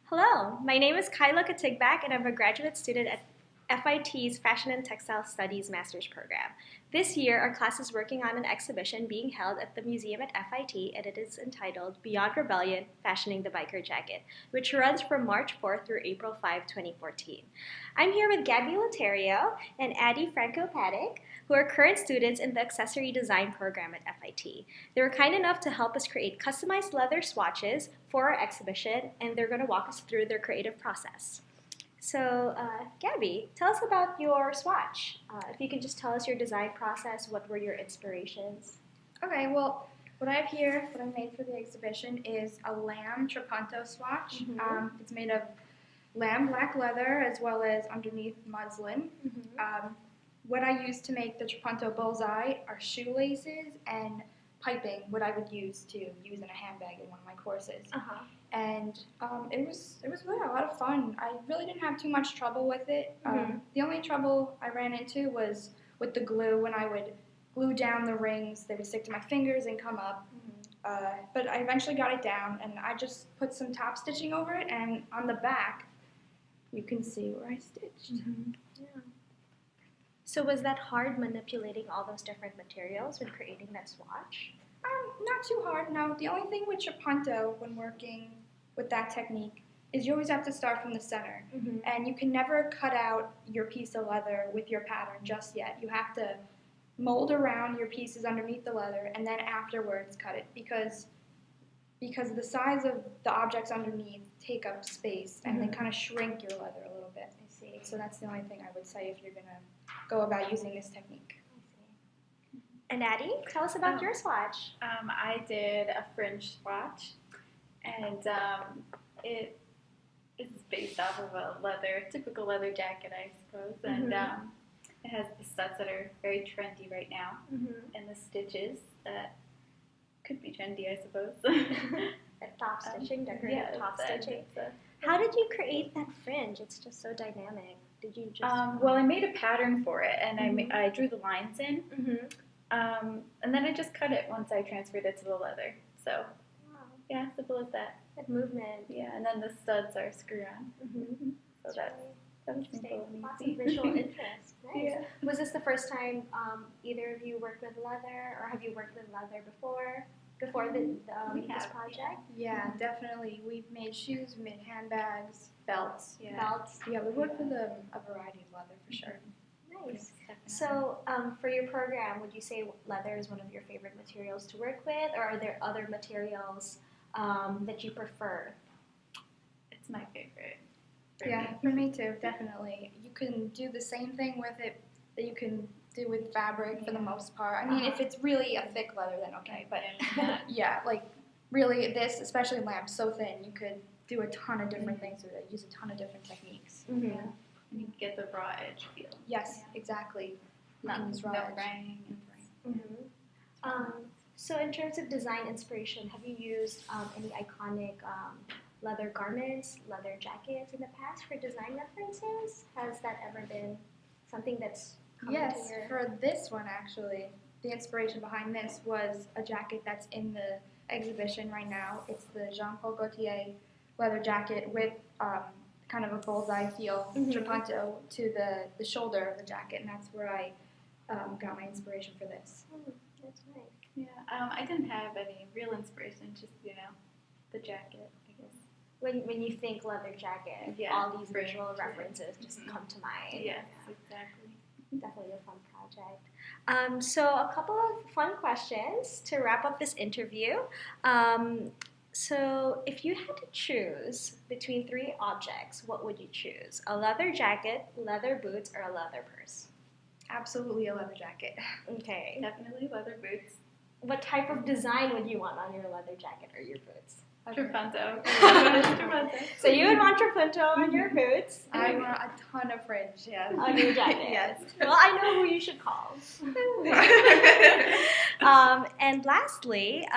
Hello, my name is Kyla Katigbak and I'm a graduate student at FIT's Fashion and Textile Studies Master's Program. This year, our class is working on an exhibition being held at the museum at FIT, and it is entitled Beyond Rebellion, Fashioning the Biker Jacket, which runs from March 4th through April 5, 2014. I'm here with Gabby Lotario and Addie Franco-Paddock, who are current students in the Accessory Design program at FIT. They were kind enough to help us create customized leather swatches for our exhibition, and they're going to walk us through their creative process. So, Gabby, tell us about your swatch. If you can just tell us your design process, what were your inspirations? Okay, well, what I have here, what I made for the exhibition, is a lamb trapunto swatch. It's made of lamb black leather as well as underneath muslin. What I used to make the trapunto bullseye are shoelaces and piping, what I would use in a handbag in one of my courses. And it was really a lot of fun. I really didn't have too much trouble with it. The only trouble I ran into was with the glue. When I would glue down the rings, they would stick to my fingers and come up. But I eventually got it down, and I just put some top stitching over it, and on the back, you can see where I stitched. Yeah. So was that hard manipulating all those different materials when creating that swatch? Not too hard, no. The only thing with trapunto when working with that technique is you always have to start from the center. And you can never cut out your piece of leather with your pattern just yet. You have to mold around your pieces underneath the leather and then afterwards cut it because the size of the objects underneath take up space and they kind of shrink your leather a little bit. I see. So that's the only thing I would say if you're going to go about using this technique. And Addie, tell us about your swatch. I did a fringe swatch, and it is based off of a typical leather jacket, I suppose, and it has the studs that are very trendy right now, and the stitches that could be trendy, I suppose. Top stitching, decorative top stitching. So. How did you create that fringe? It's just so dynamic. Did you just? Well, I made a pattern for it, and I drew the lines in. And then I just cut it once I transferred it to the leather. So, yeah, simple as that. That movement. Yeah, and then the studs are screw-on. So that's simple and Lots easy. of visual interest. Nice. Yeah. Was this the first time either of you worked with leather, or have you worked with leather before this project? Yeah, definitely. We've made shoes, we made handbags, belts. Belts. Yeah, we worked with a variety of leather for sure. Nice. So, for your program, would you say leather is one of your favorite materials to work with, or are there other materials that you prefer? It's my favorite. Yeah, for me too, definitely. You can do the same thing with it that you can do with fabric for the most part. I mean, if it's really a thick leather, then okay. But yeah, like really this, especially lamb, so thin, you could do a ton of different things with it. Use a ton of different techniques. Yeah. And you get the raw edge feel. Yes, exactly. Not raw no edge. fraying and So in terms of design inspiration, have you used any iconic leather garments, leather jackets in the past for design references? Has that ever been something that's come Yes, into your... for this one actually, the inspiration behind this was a jacket that's in the exhibition right now. It's the Jean-Paul Gaultier leather jacket with kind of a bullseye feel, trapunto, to the shoulder of the jacket, and that's where I got my inspiration for this. That's nice. Yeah, I didn't have any real inspiration, just, the jacket, I guess. When you think leather jacket, all these visual references just come to mind. Yes, exactly. Definitely a fun project. So a couple of fun questions to wrap up this interview. So if you had to choose between three objects, what would you choose? A leather jacket, leather boots, or a leather purse? Absolutely a leather jacket. Okay. Definitely leather boots. What type of design would you want on your leather jacket or your boots? Trapunto. So you would want trapunto on your boots. I want a ton of fringe, yeah. On your jacket. Yes. Well, I know who you should call. And lastly,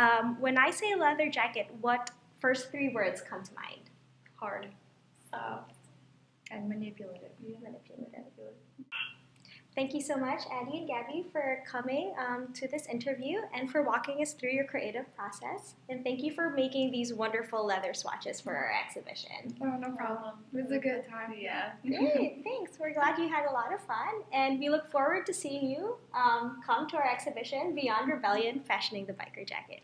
when I say leather jacket, what first three words come to mind? Hard. Soft. And manipulative. Manipulative. Thank you so much, Addie and Gabby, for coming to this interview and for walking us through your creative process. And thank you for making these wonderful leather swatches for our exhibition. Oh, no problem. It was a good time. Yeah. Great, thanks. We're glad you had a lot of fun, and we look forward to seeing you come to our exhibition, Beyond Rebellion, Fashioning the Biker Jacket.